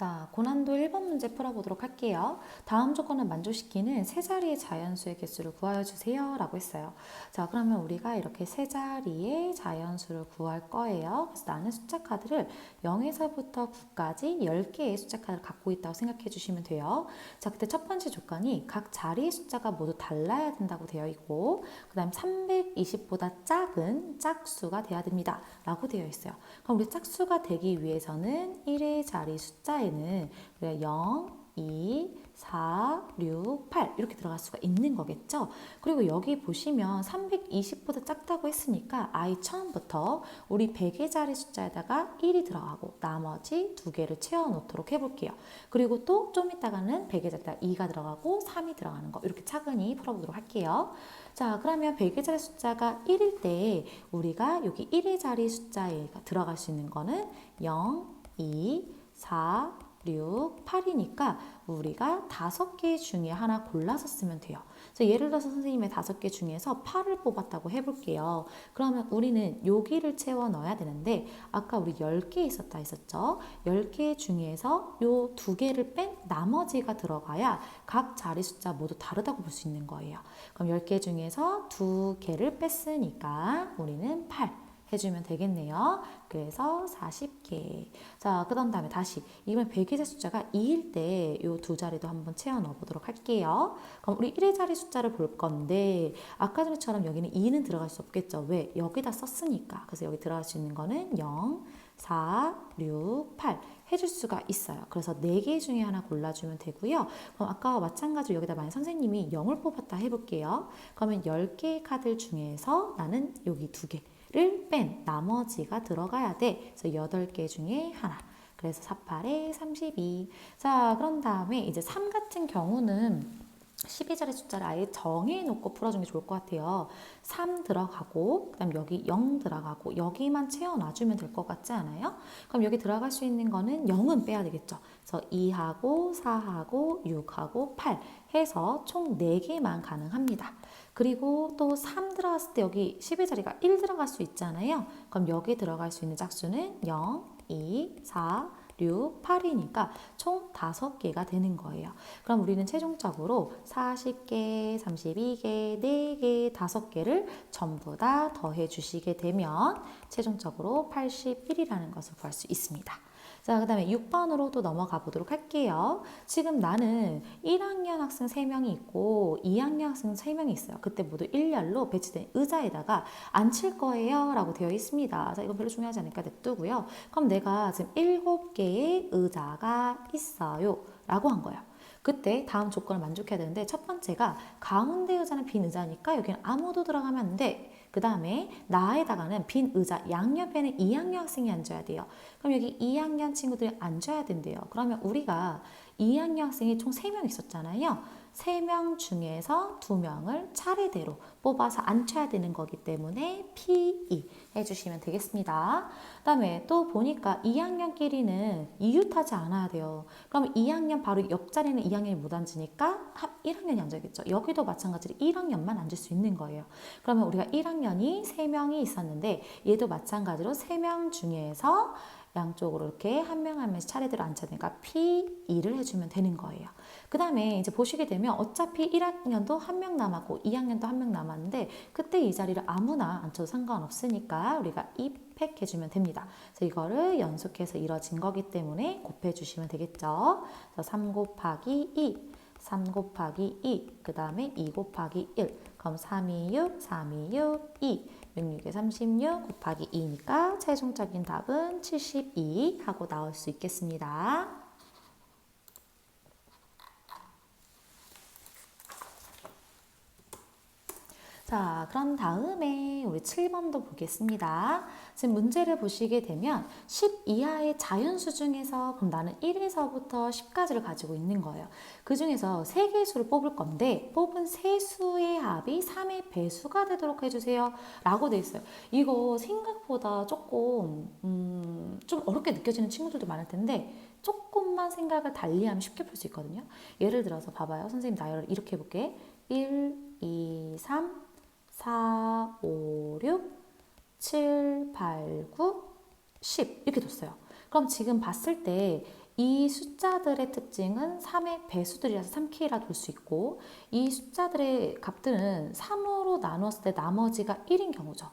자, 고난도 1번 문제 풀어보도록 할게요. 다음 조건을 만족시키는 세 자리의 자연수의 개수를 구하여 주세요 라고 했어요. 자, 그러면 우리가 이렇게 세 자리의 자연수를 구할 거예요. 그래서 나는 숫자 카드를 0에서부터 9까지 10개의 숫자 카드를 갖고 있다고 생각해 주시면 돼요. 자, 그때 첫 번째 조건이 각 자리의 숫자가 모두 달라야 된다고 되어 있고, 그 다음 320보다 작은 짝수가 돼야 됩니다 라고 되어 있어요. 그럼 우리 짝수가 되기 위해서는 1의 자리 숫자에는 우리가 0, 2, 4, 6, 8 이렇게 들어갈 수가 있는 거겠죠. 그리고 여기 보시면 320보다 작다고 했으니까 아이 처음부터 우리 100의 자리 숫자에다가 1이 들어가고 나머지 두 개를 채워 놓도록 해볼게요. 그리고 또 좀 이따가는 100의 자리에다가 2가 들어가고 3이 들어가는 거 이렇게 차근히 풀어보도록 할게요. 자, 그러면 100의 자리 숫자가 1일 때 우리가 여기 1의 자리 숫자에 들어갈 수 있는 거는 0, 2, 4, 6, 8이니까 우리가 5개 중에 하나 골라서 쓰면 돼요. 그래서 예를 들어서 선생님의 5개 중에서 8을 뽑았다고 해볼게요. 그러면 우리는 여기를 채워 넣어야 되는데 아까 우리 10개 있었다 했었죠. 10개 중에서 요 2개를 뺀 나머지가 들어가야 각 자리 숫자 모두 다르다고 볼 수 있는 거예요. 그럼 10개 중에서 2개를 뺐으니까 우리는 8 해주면 되겠네요. 그래서 40개. 자, 그런 다음에 다시 이번 100의 숫자가 2일 때 이 두 자리도 한번 채워 넣어 보도록 할게요. 그럼 우리 1의 자리 숫자를 볼 건데 아까 전에처럼 여기는 2는 들어갈 수 없겠죠. 왜? 여기다 썼으니까. 그래서 여기 들어갈 수 있는 거는 0, 4, 6, 8 해줄 수가 있어요. 그래서 4개 중에 하나 골라주면 되고요. 그럼 아까와 마찬가지로 여기다 만약 선생님이 0을 뽑았다 해볼게요. 그러면 10개의 카드 중에서 나는 여기 2개 를 뺀 나머지가 들어가야 돼. 그래서 8개 중에 하나. 그래서 48에 32. 자, 그런 다음에 이제 3 같은 경우는 12자리 숫자를 아예 정해놓고 풀어주는 게 좋을 것 같아요. 3 들어가고, 그 다음 여기 0 들어가고, 여기만 채워놔주면 될 것 같지 않아요? 그럼 여기 들어갈 수 있는 거는 0은 빼야 되겠죠. 그래서 2하고, 4하고, 6하고, 8 해서 총 4개만 가능합니다. 그리고 또 3 들어갔을 때 여기 10의 자리가 1 들어갈 수 있잖아요. 그럼 여기 들어갈 수 있는 짝수는 0, 2, 4, 6, 8이니까 총 5개가 되는 거예요. 그럼 우리는 최종적으로 40개, 32개, 4개, 5개를 전부 다 더해 주시게 되면 최종적으로 81이라는 것을 구할 수 있습니다. 자, 그 다음에 6번으로 또 넘어가 보도록 할게요. 지금 나는 1학년 학생 3명이 있고 2학년 학생 3명이 있어요. 그때 모두 일렬로 배치된 의자에다가 앉힐 거예요 라고 되어 있습니다. 자, 이건 별로 중요하지 않으니까 냅두고요. 그럼 내가 지금 7개의 의자가 있어요 라고 한 거예요. 그때 다음 조건을 만족해야 되는데 첫 번째가 가운데 의자는 빈 의자니까 여기는 아무도 들어가면 안 돼. 그 다음에 나에다가는 빈 의자 양옆에는 2학년 학생이 앉아야 돼요. 그럼 여기 2학년 친구들이 앉아야 된대요. 그러면 우리가 2학년 학생이 총 3명 있었잖아요. 3명 중에서 2명을 차례대로 뽑아서 앉혀야 되는 거기 때문에 P2 해주시면 되겠습니다. 그 다음에 또 보니까 2학년끼리는 이웃하지 않아야 돼요. 그럼 2학년 바로 옆자리는 2학년이 못 앉으니까 1학년이 앉아야겠죠. 여기도 마찬가지로 1학년만 앉을 수 있는 거예요. 그러면 우리가 1학년이 3명이 있었는데 얘도 마찬가지로 3명 중에서 양쪽으로 이렇게 한 명 한 명씩 차례대로 앉혀야 되니까 P2를 해주면 되는 거예요. 그 다음에 이제 보시게 되면 어차피 1학년도 1명 남았고 2학년도 1명 남았는데 그때 이 자리를 아무나 앉혀도 상관없으니까 우리가 2팩 해주면 됩니다. 그래서 이거를 연속해서 이뤄진 거기 때문에 곱해주시면 되겠죠. 그래서 3 곱하기 2, 3 곱하기 2, 그 다음에 2 곱하기 1, 그럼 3이 6, 3이 6, 2, 6, 6에 36 곱하기 2니까 최종적인 답은 72 하고 나올 수 있겠습니다. 자, 그런 다음에 우리 7번도 보겠습니다. 지금 문제를 보시게 되면 10 이하의 자연수 중에서 그럼 나는 1에서부터 10까지를 가지고 있는 거예요. 그 중에서 3개수를 뽑을 건데 뽑은 세 수의 합이 3의 배수가 되도록 해주세요 라고 돼 있어요. 이거 생각보다 조금 좀 어렵게 느껴지는 친구들도 많을 텐데 조금만 생각을 달리하면 쉽게 풀 수 있거든요. 예를 들어서 봐봐요. 선생님 나열을 이렇게 해볼게. 1, 2, 3, 4, 5, 6, 7, 8, 9, 10 이렇게 뒀어요. 그럼 지금 봤을 때 이 숫자들의 특징은 3의 배수들이라서 3K라 둘 수 있고 이 숫자들의 값들은 3으로 나눴을 때 나머지가 1인 경우죠.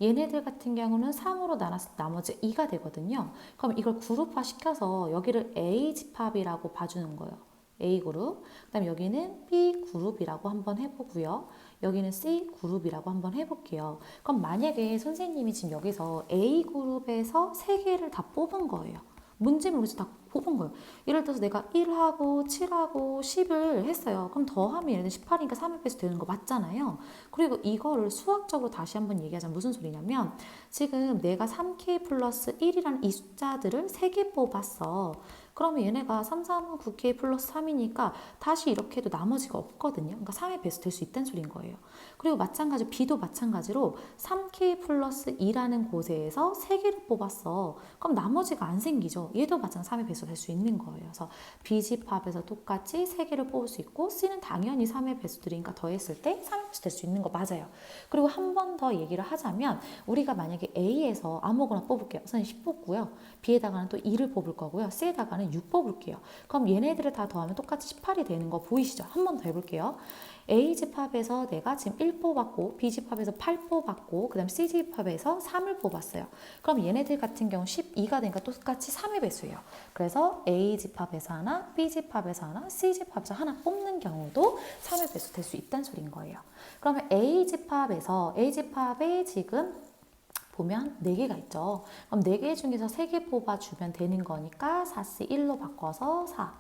얘네들 같은 경우는 3으로 나눴을 때 나머지 2가 되거든요. 그럼 이걸 그룹화 시켜서 여기를 A집합이라고 봐주는 거예요. A그룹. 그 다음에 여기는 B그룹이라고 한번 해보고요. 여기는 C그룹이라고 한번 해볼게요. 그럼 만약에 선생님이 지금 여기서 A그룹에서 3개를 다 뽑은 거예요. 문제 모르지 다 뽑은 거예요. 예를 들어서 내가 1하고 7하고 10을 했어요. 그럼 더하면 얘는 18이니까 3의 배수 되는 거 맞잖아요. 그리고 이거를 수학적으로 다시 한번 얘기하자면 무슨 소리냐면 지금 내가 3K 플러스 1이라는 이 숫자들을 3개 뽑았어. 그러면 얘네가 3, 3은 9K 플러스 3이니까 다시 이렇게 해도 나머지가 없거든요. 그러니까 3의 배수 될 수 있다는 소리인 거예요. 그리고 마찬가지로 B도 마찬가지로 3K 플러스 2라는 곳에서 3개를 뽑았어. 그럼 나머지가 안 생기죠. 얘도 마찬가지로 3의 배수 될 수 있는 거예요. 그래서 B집합에서 똑같이 3개를 뽑을 수 있고 C는 당연히 3의 배수들이니까 더했을 때 3의 배수 될 수 있는 거 맞아요. 그리고 한 번 더 얘기를 하자면 우리가 만약에 A에서 아무거나 뽑을게요. 우선 10 뽑고요. B에다가는 또 2를 뽑을 거고요. C에다가는 6 뽑을게요. 그럼 얘네들을 다 더하면 똑같이 18이 되는 거 보이시죠? 한 번 더 해볼게요. A집합에서 내가 지금 1 뽑았고 B집합에서 8 뽑았고 그 다음 C집합에서 3을 뽑았어요. 그럼 얘네들 같은 경우 12가 되니까 똑같이 3의 배수예요. 그래서 A집합에서 하나, B집합에서 하나, C집합에서 하나 뽑는 경우도 3의 배수 될 수 있다는 소리인 거예요. 그러면 A집합에 지금 보면 4개가 있죠. 그럼 4개 중에서 3개 뽑아주면 되는 거니까 4C1로 바꿔서 4.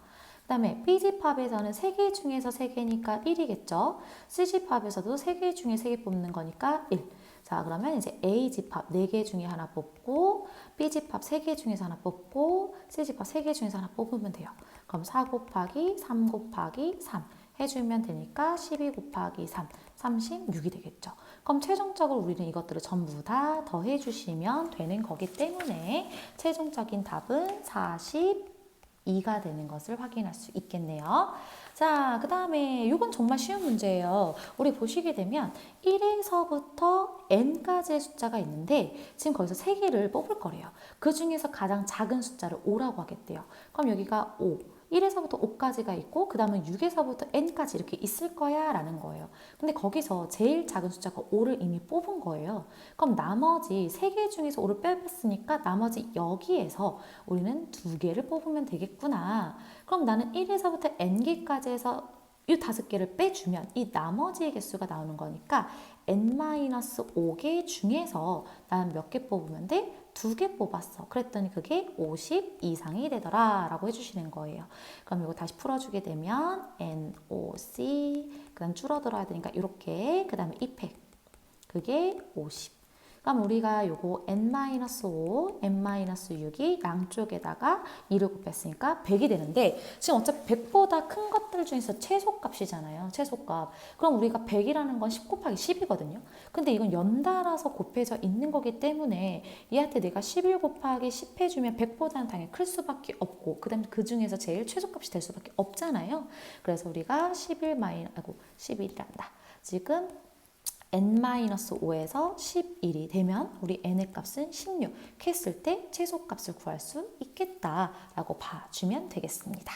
그 다음에 B집합에서는 3개 중에서 3개니까 1이겠죠. C집합에서도 3개 중에 3개 뽑는 거니까 1. 자, 그러면 이제 A집합 4개 중에 하나 뽑고 B집합 3개 중에서 하나 뽑고 C집합 3개 중에서 하나 뽑으면 돼요. 그럼 4 곱하기 3 곱하기 3 해주면 되니까 12 곱하기 3, 36이 되겠죠. 그럼 최종적으로 우리는 이것들을 전부 다 더해주시면 되는 거기 때문에 최종적인 답은 42가 되는 것을 확인할 수 있겠네요. 자, 그 다음에 이건 정말 쉬운 문제예요. 우리 보시게 되면 1에서부터 n까지의 숫자가 있는데 지금 거기서 3개를 뽑을 거래요. 그 중에서 가장 작은 숫자를 5라고 하겠대요. 그럼 여기가 5. 1에서부터 5까지가 있고 그 다음은 6에서부터 n까지 이렇게 있을 거야 라는 거예요. 근데 거기서 제일 작은 숫자가 5를 이미 뽑은 거예요. 그럼 나머지 3개 중에서 5를 빼봤으니까 나머지 여기에서 우리는 2개를 뽑으면 되겠구나. 그럼 나는 1에서부터 n개까지 해서 이 5개를 빼주면 이 나머지의 개수가 나오는 거니까 n-5개 중에서 나는 몇 개 뽑으면 돼? 2개 뽑았어. 그랬더니 그게 50 이상이 되더라 라고 해주시는 거예요. 그럼 이거 다시 풀어주게 되면 NOC 그 다음 줄어들어야 되니까 이렇게 그 다음에 2팩 그게 50. 그럼 우리가 요거 n-5, n-6이 양쪽에다가 2를 곱했으니까 100이 되는데 지금 어차피 100보다 큰 것들 중에서 최소값이잖아요. 최소값. 그럼 우리가 100이라는 건 10 곱하기 10이거든요. 근데 이건 연달아서 곱해져 있는 거기 때문에 얘한테 내가 11 곱하기 10 해주면 100보다는 당연히 클 수밖에 없고 그 다음에 그 중에서 제일 최소값이 될 수밖에 없잖아요. 그래서 우리가 11이란다. 지금 n-5에서 11이 되면 우리 n의 값은 16 했을 때 최소값을 구할 수 있겠다라고 봐주면 되겠습니다.